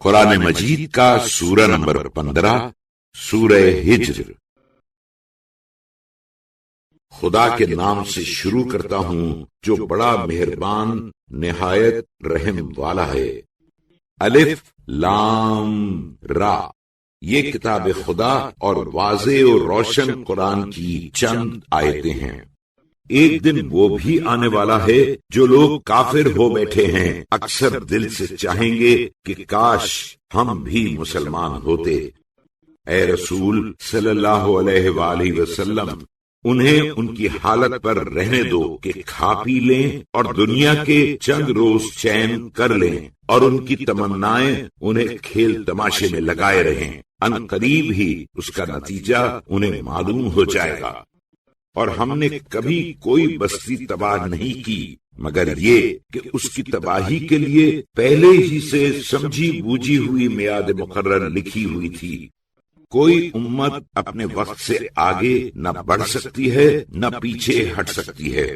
قرآن مجید کا سورہ نمبر 15 سورہ ہجر۔ خدا کے نام سے شروع کرتا ہوں جو بڑا مہربان نہایت رحم والا ہے۔ الف لام را، یہ کتاب خدا اور واضح اور روشن قرآن کی چند آیتیں ہیں۔ ایک دن وہ بھی آنے والا ہے جو لوگ کافر ہو بیٹھے ہیں اکثر دل سے چاہیں گے کہ کاش ہم بھی مسلمان ہوتے۔ اے رسول صلی اللہ علیہ وآلہ وسلم، انہیں ان کی حالت پر رہنے دو کہ کھا پی لیں اور دنیا کے چند روز چین کر لیں، اور ان کی تمنائیں انہیں کھیل تماشے میں لگائے رہیں۔ ان قریب ہی اس کا نتیجہ انہیں معلوم ہو جائے گا۔ اور ہم نے کبھی کوئی بستی تباہ نہیں کی مگر یہ کہ اس کی تباہی کے لیے پہلے ہی سے سمجھی بوجھی ہوئی میعاد مقرر لکھی ہوئی تھی۔ کوئی امت اپنے وقت سے آگے نہ بڑھ سکتی ہے نہ پیچھے ہٹ سکتی ہے۔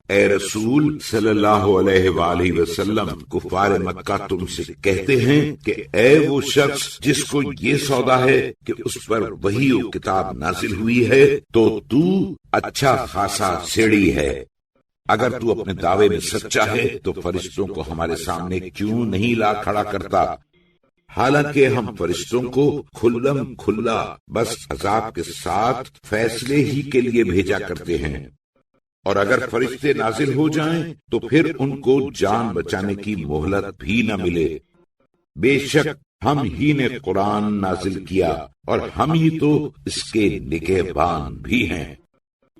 اے رسول صلی اللہ علیہ وآلہ وسلم، کفار مکہ تم سے کہتے ہیں کہ اے وہ شخص جس کو یہ سودا ہے کہ اس پر وحی و کتاب نازل ہوئی ہے تو اچھا خاصا سیڑھی ہے۔ اگر تو اپنے دعوے میں سچا ہے تو فرشتوں کو ہمارے سامنے کیوں نہیں لا کھڑا کرتا؟ حالانکہ ہم فرشتوں کو کھلم کھلا بس عذاب کے ساتھ فیصلے ہی کے لیے بھیجا کرتے ہیں، اور اگر فرشتے نازل ہو جائیں تو پھر ان کو جان بچانے کی مہلت بھی نہ ملے۔ بے شک ہم ہی نے قرآن نازل کیا اور ہم ہی تو اس کے نگہبان بھی ہیں۔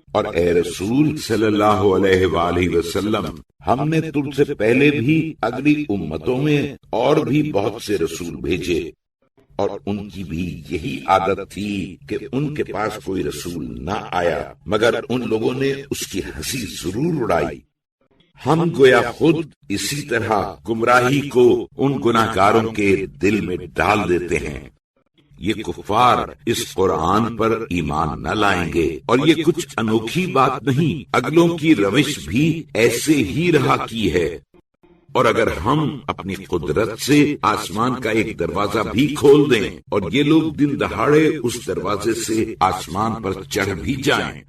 اور اے رسول صلی اللہ علیہ وآلہ وسلم، ہم نے تم سے پہلے بھی اگلی امتوں میں اور بھی بہت سے رسول بھیجے، اور ان کی بھی یہی عادت تھی کہ ان کے پاس کوئی رسول نہ آیا مگر ان لوگوں نے اس کی ہنسی ضرور اڑائی۔ ہم گویا خود اسی طرح گمراہی کو ان گناہگاروں کے دل میں ڈال دیتے ہیں۔ یہ کفار اس قرآن پر ایمان نہ لائیں گے، اور یہ کچھ انوکھی بات نہیں، اگلوں کی روش بھی ایسے ہی رہا کی ہے۔ اور اگر ہم اپنی قدرت سے آسمان کا ایک دروازہ بھی کھول دیں اور یہ لوگ دن دہاڑے اس دروازے سے آسمان پر چڑھ بھی جائیں،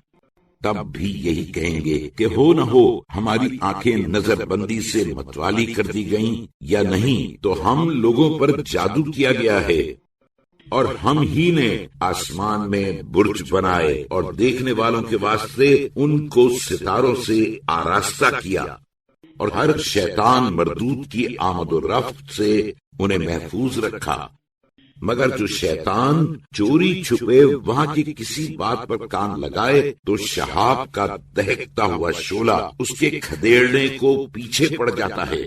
تب بھی یہی کہیں گے کہ ہو نہ ہو ہماری آنکھیں نظر بندی سے متوالی کر دی گئیں، یا نہیں تو ہم لوگوں پر جادو کیا گیا ہے۔ اور ہم ہی نے آسمان میں برج بنائے اور دیکھنے والوں کے واسطے ان کو ستاروں سے آراستہ کیا، اور ہر شیطان مردود کی آمد و رفت سے انہیں محفوظ رکھا، مگر جو شیطان چوری چھپے وہاں کی کسی بات پر کان لگائے تو شہاب کا دہکتا ہوا شعلہ اس کے کھدیڑنے کو پیچھے پڑ جاتا ہے۔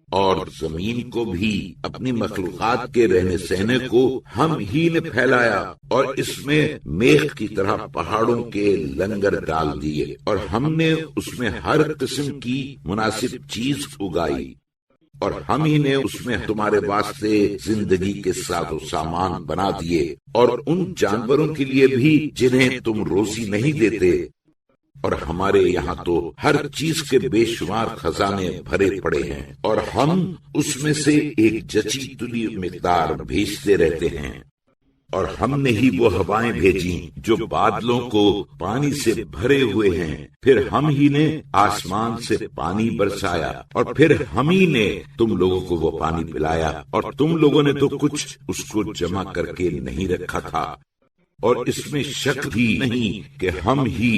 اور زمین کو بھی اپنی مخلوقات کے رہنے سہنے کو ہم ہی نے پھیلایا، اور اس میں میخ کی طرح پہاڑوں کے لنگر ڈال دیے، اور ہم نے اس میں ہر قسم کی مناسب چیز اگائی، اور ہم ہی نے اس میں تمہارے واسطے زندگی کے ساز و سامان بنا دیے، اور ان جانوروں کے لیے بھی جنہیں تم روزی نہیں دیتے۔ اور ہمارے یہاں تو ہر چیز کے بے شمار خزانے بھرے پڑے ہیں، اور ہم اس میں سے ایک جچی تلی مقدار بھیجتے رہتے ہیں۔ اور ہم نے ہی وہ ہوائیں بھیجی جو بادلوں کو پانی سے بھرے ہوئے ہیں، پھر ہم ہی نے آسمان سے پانی برسایا، اور پھر ہم ہی نے تم لوگوں کو وہ پانی پلایا، اور تم لوگوں نے تو کچھ اس کو جمع کر کے نہیں رکھا تھا۔ اور اس میں شک بھی نہیں کہ ہم ہی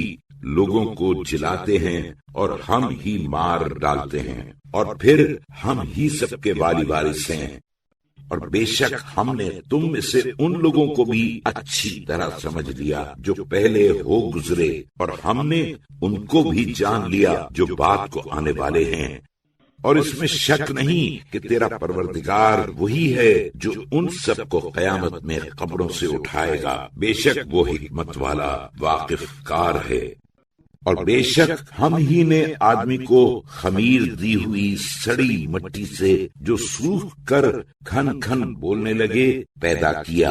لوگوں کو جلاتے ہیں اور ہم ہی مار ڈالتے ہیں، اور پھر ہم ہی سب کے والی وارث ہیں۔ اور بے شک ہم نے تم میں سے ان لوگوں کو بھی اچھی طرح سمجھ لیا جو پہلے ہو گزرے، اور ہم نے ان کو بھی جان لیا جو بعد کو آنے والے ہیں۔ اور اس میں شک نہیں کہ تیرا پروردگار وہی ہے جو ان سب کو قیامت میں قبروں سے اٹھائے گا، بے شک وہ حکمت والا واقف کار ہے۔ اور بے شک ہم ہی نے آدمی کو خمیر دی ہوئی سڑی مٹی سے جو سوکھ کر کھن کھن بولنے لگے پیدا کیا،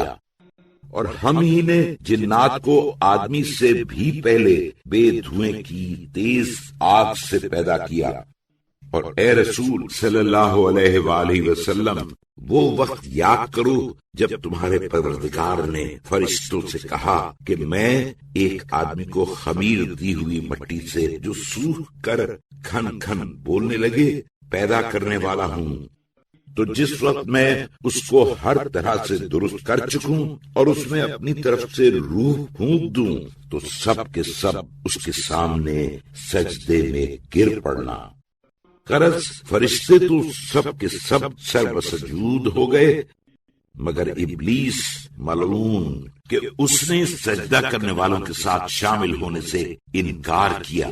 اور ہم ہی نے جنات کو آدمی سے بھی پہلے بے دھوئیں کی تیز آگ سے پیدا کیا، اور اے رسول صلی اللہ علیہ وآلہ وسلم، وہ وقت یاد کرو جب تمہارے پروردگار نے فرشتوں سے کہا کہ میں ایک آدمی کو خمیر دی ہوئی مٹی سے، جو سوکھ کر کھن کھن بولنے لگے، پیدا کرنے والا ہوں۔ تو جس وقت میں اس کو ہر طرح سے درست کر چکوں اور اس میں اپنی طرف سے روح پھونک دوں، تو سب کے سب اس کے سامنے سجدے میں گر پڑنا۔ غرض فرشتے تو سب کے سب سر بسجود ہو گئے، مگر ابلیس ملعون کہ اس نے سجدہ کرنے والوں کے ساتھ شامل ہونے سے انکار کیا۔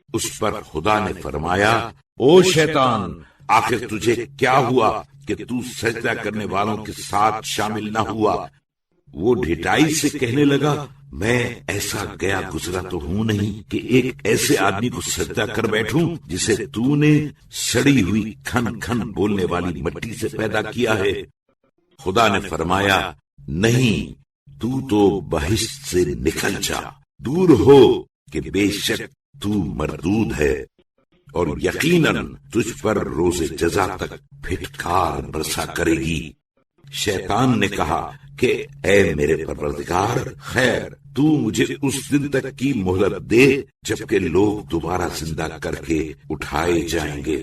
اس پر خدا نے فرمایا، او شیطان، آخر تجھے کیا ہوا کہ تو سجدہ کرنے والوں کے ساتھ شامل نہ ہوا؟ وہ ڈھٹائی سے کہنے لگا، میں ایسا گیا گزرا تو ہوں نہیں کہ ایک ایسے آدمی کو سجدہ کر بیٹھوں جسے تو نے سڑی ہوئی کھن کھن بولنے والی مٹی سے پیدا کیا ہے۔ خدا نے فرمایا، نہیں، تو بہشت سے نکل جا، دور ہو کہ بے شک تو مردود ہے، اور یقیناً تجھ پر روز جزا تک پھٹکار برسا کرے گی۔ شیطان نے کہا کہ اے میرے پروردگار، خیر، تو مجھے اس دن تک کی مہلت دے جبکہ لوگ دوبارہ زندہ کر کے اٹھائے جائیں گے۔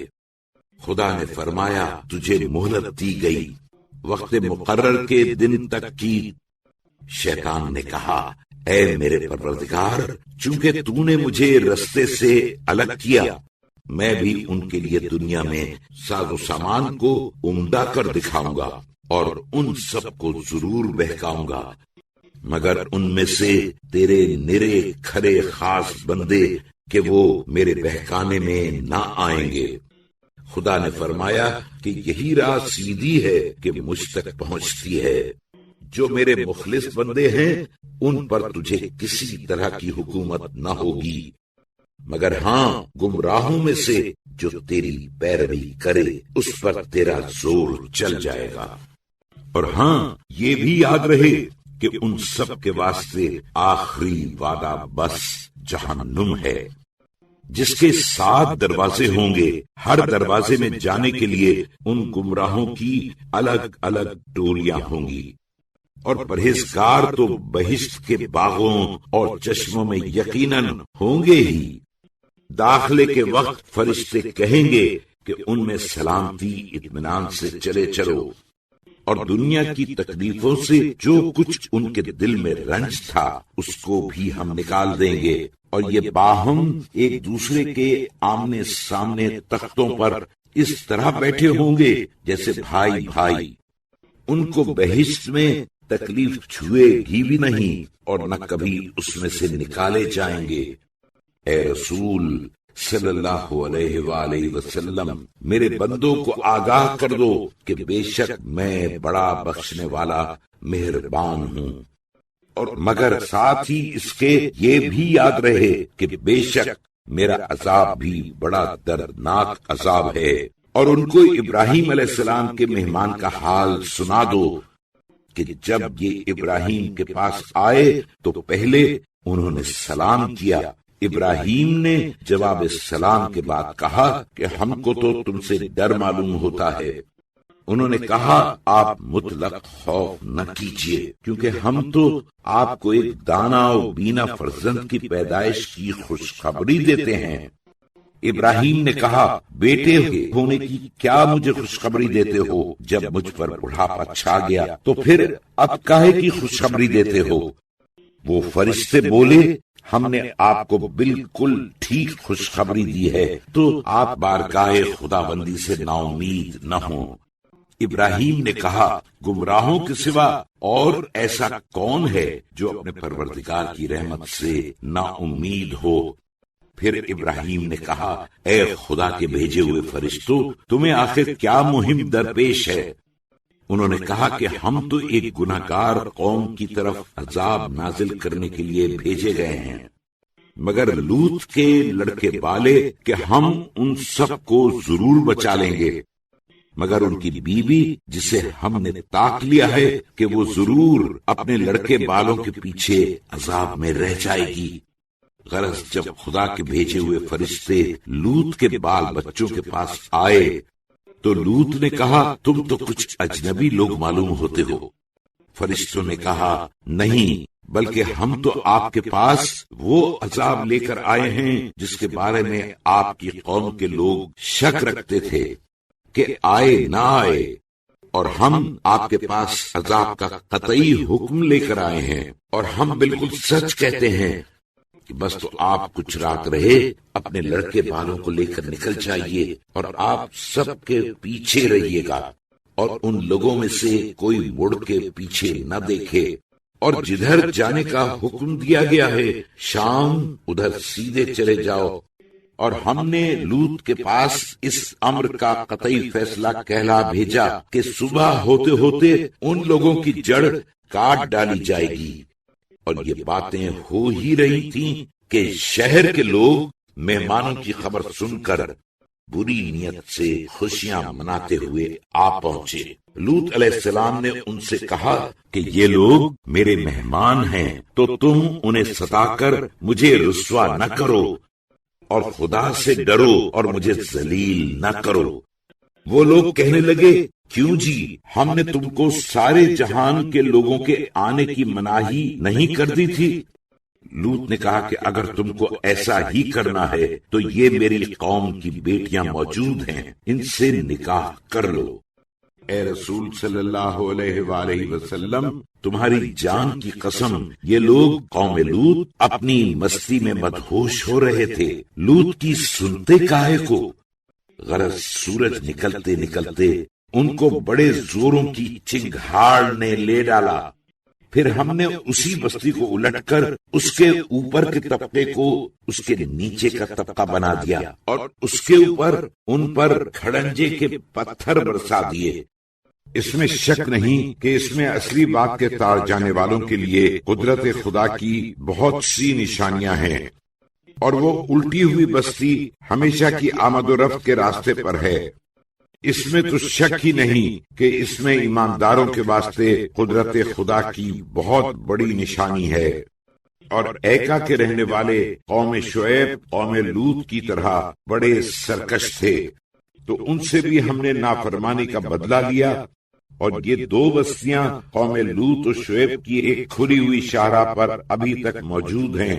خدا نے فرمایا، تجھے مہلت دی گئی وقت مقرر کے دن تک کی۔ شیطان نے کہا، اے میرے پروردگار، چونکہ تو نے مجھے رستے سے الگ کیا، میں بھی ان کے لیے دنیا میں ساز و سامان کو عمدہ کر دکھاؤں گا اور ان سب کو ضرور بہکاؤں گا، مگر ان میں سے تیرے نرے کھرے خاص بندے کہ وہ میرے بہکانے میں نہ آئیں گے۔ خدا نے فرمایا کہ یہی راہ سیدھی ہے کہ مجھ تک پہنچتی ہے۔ جو میرے مخلص بندے ہیں ان پر تجھے کسی طرح کی حکومت نہ ہوگی، مگر ہاں، گمراہوں میں سے جو تیری پیروی کرے اس پر تیرا زور چل جائے گا۔ اور ہاں، یہ بھی یاد رہے کہ ان سب کے واسطے آخری وعدہ بس جہنم ہے، جس کے 7 دروازے ہوں گے، ہر دروازے میں جانے کے لیے ان گمراہوں کی الگ الگ ٹولیاں ہوں گی، اور پرہیزگار تو بہشت کے باغوں اور چشموں میں یقیناً ہوں گے ہی۔ داخلے کے وقت فرشتے کہیں گے کہ ان میں سلامتی اطمینان سے چلے چلو، اور دنیا کی تکلیفوں سے جو کچھ ان کے دل میں رنج تھا اس کو بھی ہم نکال دیں گے، اور یہ باہم ایک دوسرے کے آمنے سامنے تختوں پر اس طرح بیٹھے ہوں گے جیسے بھائی بھائی۔ ان کو بہشت میں تکلیف چھوئے گی بھی نہیں، اور نہ کبھی اس میں سے نکالے جائیں گے۔ اے رسول صلی اللہ علیہ وآلہ وسلم، میرے بندوں کو آگاہ کر دو کہ بے شک میں بڑا بخشنے والا مہربان ہوں، اور مگر ساتھ ہی اس کے یہ بھی یاد رہے کہ بے شک میرا عذاب بھی بڑا دردناک عذاب ہے۔ اور ان کو ابراہیم علیہ السلام کے مہمان کا حال سنا دو کہ جب یہ ابراہیم کے پاس آئے تو پہلے انہوں نے سلام کیا۔ ابراہیم نے جواب سلام کے بعد کہا کہ ہم کو تو تم سے ڈر معلوم ہوتا ہے۔ انہوں نے کہا، آپ مطلق خوف نہ کیجیے، کیونکہ ہم تو آپ کو ایک دانا و بینا فرزند کی پیدائش کی خوشخبری دیتے ہیں۔ ابراہیم نے کہا، بیٹے ہونے کی کیا مجھے خوشخبری دیتے ہو؟ جب مجھ پر بڑھاپا چھا گیا تو پھر اب کاہے کی خوشخبری دیتے ہو؟ وہ فرشتے بولے، ہم نے آپ کو بالکل ٹھیک خوشخبری دی ہے، تو آپ بارگاہ خداوندی سے نا امید نہ ہوں۔ ابراہیم نے کہا، گمراہوں کے سوا اور ایسا کون ہے جو اپنے پروردگار کی رحمت سے نا امید ہو؟ پھر ابراہیم نے کہا، اے خدا کے بھیجے ہوئے فرشتوں، تمہیں آخر کیا مہم درپیش ہے؟ انہوں نے کہا کہ ہم تو ایک گناہگار قوم کی طرف عذاب نازل کرنے کے لیے بھیجے گئے ہیں، مگر لوط کے لڑکے والے کہ ہم ان سب کو ضرور بچا لیں گے، مگر ان کی بیوی جسے ہم نے تاک لیا ہے کہ وہ ضرور اپنے لڑکے بالوں کے پیچھے عذاب میں رہ جائے گی۔ غرض جب خدا کے بھیجے ہوئے فرشتے لوط کے بال بچوں کے پاس آئے تو لوط نے کہا تم تو کچھ اجنبی لوگ معلوم ہوتے ہو۔ فرشتوں نے کہا نہیں، بلکہ ہم تو آپ کے پاس وہ عذاب لے کر آئے ہیں جس کے بارے میں آپ کی قوم کے لوگ شک رکھتے تھے کہ آئے نہ آئے، اور ہم آپ کے پاس عذاب کا قطعی حکم لے کر آئے ہیں، اور ہم بالکل سچ کہتے ہیں کہ بس تو آپ کچھ رات رہے اپنے لڑکے بالوں کو لے کر نکل جائیے اور آپ سب کے پیچھے رہیے گا، اور ان لوگوں میں سے کوئی مڑ کے پیچھے نہ دیکھے، اور جدھر جانے کا حکم دیا گیا ہے شام ادھر سیدھے چلے جاؤ۔ اور ہم نے لوط کے پاس اس امر کا قطعی فیصلہ کہلا بھیجا کہ صبح ہوتے ہوتے ان لوگوں کی جڑ کاٹ ڈالی جائے گی۔ اور یہ باتیں ہو ہی رہی تھیں کہ شہر کے لوگ مہمانوں کی خبر سن کر بری نیت سے خوشیاں مناتے ہوئے آ پہنچے۔ لوط علیہ السلام نے ان سے کہا کہ یہ لوگ میرے مہمان ہیں، تو تم انہیں ستا کر مجھے رسوا نہ کرو، اور خدا سے ڈرو اور مجھے ذلیل نہ کرو۔ وہ لوگ کہنے لگے کیوں جی، ہم نے تم کو سارے جہان کے لوگوں کے آنے کی مناہی نہیں کر دی تھی؟ لوط نے کہا کہ اگر تم کو ایسا ہی کرنا ہے تو یہ میری قوم کی بیٹیاں موجود ہیں، ان سے نکاح کر لو۔ اے رسول صلی اللہ علیہ وآلہ وسلم، تمہاری جان کی قسم، یہ لوگ قوم لوط اپنی مستی میں مدہوش ہو رہے تھے، لوط کی سنتے کاہے کو؟ غرض سورج نکلتے نکلتے ان کو بڑے زوروں کی چنگھاڑ نے لے ڈالا، پھر ہم نے اسی بستی کو الٹ کر اس کے اوپر کے طبقے کو اس کے نیچے کا طبقہ بنا دیا، اور اس کے اوپر ان پر کھڑنجے کے پتھر برسا دیے۔ اس میں شک نہیں کہ اس میں اصلی بات کے تار جانے والوں کے لیے قدرت خدا کی بہت سی نشانیاں ہیں، اور وہ الٹی ہوئی بستی ہمیشہ کی آمد و رفت کے راستے پر ہے۔ اس میں تو شک ہی نہیں کہ اس میں ایمانداروں کے واسطے قدرت خدا کی بہت بڑی نشانی ہے۔ اور ایکا کے رہنے والے قوم شعیب قوم لوط کی طرح بڑے سرکش تھے، تو ان سے بھی ہم نے نافرمانی کا بدلہ لیا، اور یہ دو بستیاں قوم لوط و شعیب کی ایک کھلی ہوئی شاہراہ پر ابھی تک موجود ہیں۔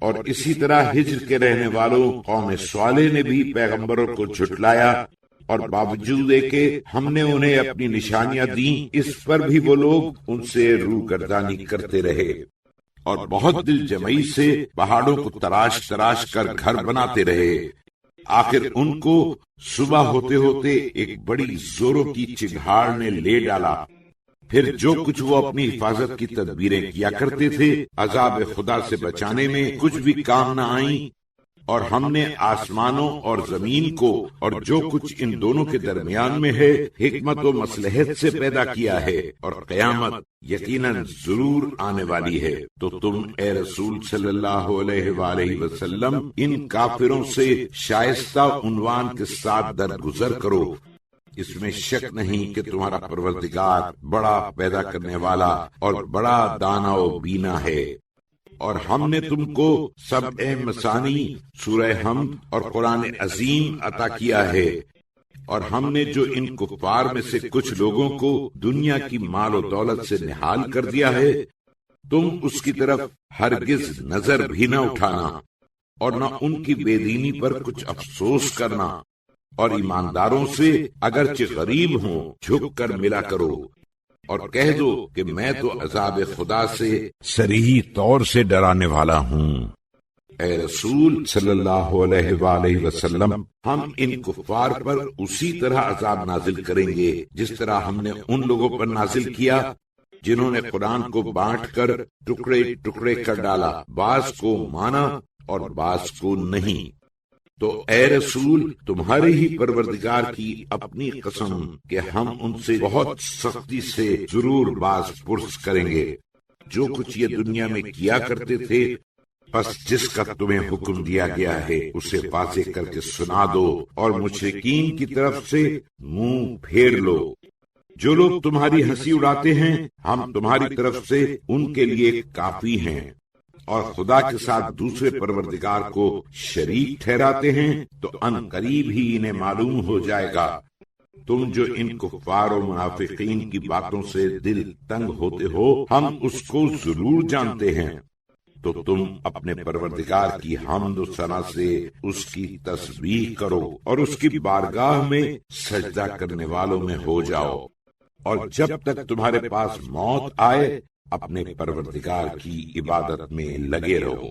اور اسی طرح ہجر کے رہنے والوں قوم صالح نے بھی پیغمبروں کو جھٹلایا، اور باوجود کہ ہم نے انہیں اپنی نشانیاں دیں، اس پر بھی وہ لوگ ان سے روگردانی کرتے رہے، اور بہت دل جمعی سے پہاڑوں کو تراش تراش کر گھر بناتے رہے۔ آخر ان کو صبح ہوتے ہوتے ایک بڑی زوروں کی چنگھاڑ نے لے ڈالا، پھر جو کچھ وہ اپنی حفاظت کی تدبیریں کیا کرتے تھے عذاب خدا سے بچانے میں کچھ بھی کام نہ آئیں۔ اور ہم نے آسمانوں اور زمین کو اور جو کچھ ان دونوں کے درمیان میں ہے حکمت و مصلحت سے پیدا کیا ہے، اور قیامت یقیناً ضرور آنے والی ہے۔ تو تم اے رسول صلی اللہ علیہ وآلہ وسلم ان کافروں سے شائستہ عنوان کے ساتھ درگزر کرو۔ اس میں شک نہیں کہ تمہارا پروردگار بڑا پیدا کرنے والا اور بڑا دانا و بینا ہے۔ اور ہم نے تم کو سبع مثانی، سورہ حمد اور قرآن عظیم عطا کیا ہے، اور ہم نے جو ان کفار میں سے کچھ لوگوں کو دنیا کی مال و دولت سے نہال کر دیا ہے، تم اس کی طرف ہرگز نظر بھی نہ اٹھانا، اور نہ ان کی بے دینی پر کچھ افسوس کرنا، اور ایمانداروں سے اگرچہ غریب ہوں جھک کر ملا کرو، اور کہہ دو کہ میں تو عذاب خدا سے صریح طور سے ڈرانے والا ہوں۔ اے رسول صلی اللہ علیہ وآلہ وسلم، ہم ان کفار پر اسی طرح عذاب نازل کریں گے جس طرح ہم نے ان لوگوں پر نازل کیا جنہوں نے قرآن کو بانٹ کر ٹکڑے ٹکڑے کر ڈالا، بعض کو مانا اور بعض کو نہیں۔ تو اے رسول، تمہارے ہی پروردگار کی اپنی قسم کہ ہم ان سے بہت سختی سے ضرور باز پرس کریں گے۔ جو کچھ یہ دنیا میں کیا کرتے تھے، پس جس کا تمہیں حکم دیا گیا ہے اسے واضح کر کے سنا دو، اور مشرکین کی طرف سے منہ پھیر لو۔ جو لوگ تمہاری ہنسی اڑاتے ہیں، ہم تمہاری طرف سے ان کے لیے کافی ہیں۔ اور خدا کے ساتھ دوسرے پروردگار کو شریک ٹھہراتے ہیں تو ان قریب ہی انہیں معلوم ہو جائے گا تم جو ان کفار و منافقین کی باتوں سے دل تنگ ہوتے ہو ہم اس کو ضرور جانتے ہیں، تو تم اپنے پروردگار کی حمد و ثنا سے اس کی تسبیح کرو اور اس کی بارگاہ میں سجدہ کرنے والوں میں ہو جاؤ، اور جب تک تمہارے پاس موت آئے اپنے پروردگار کی عبادت میں لگے رہو۔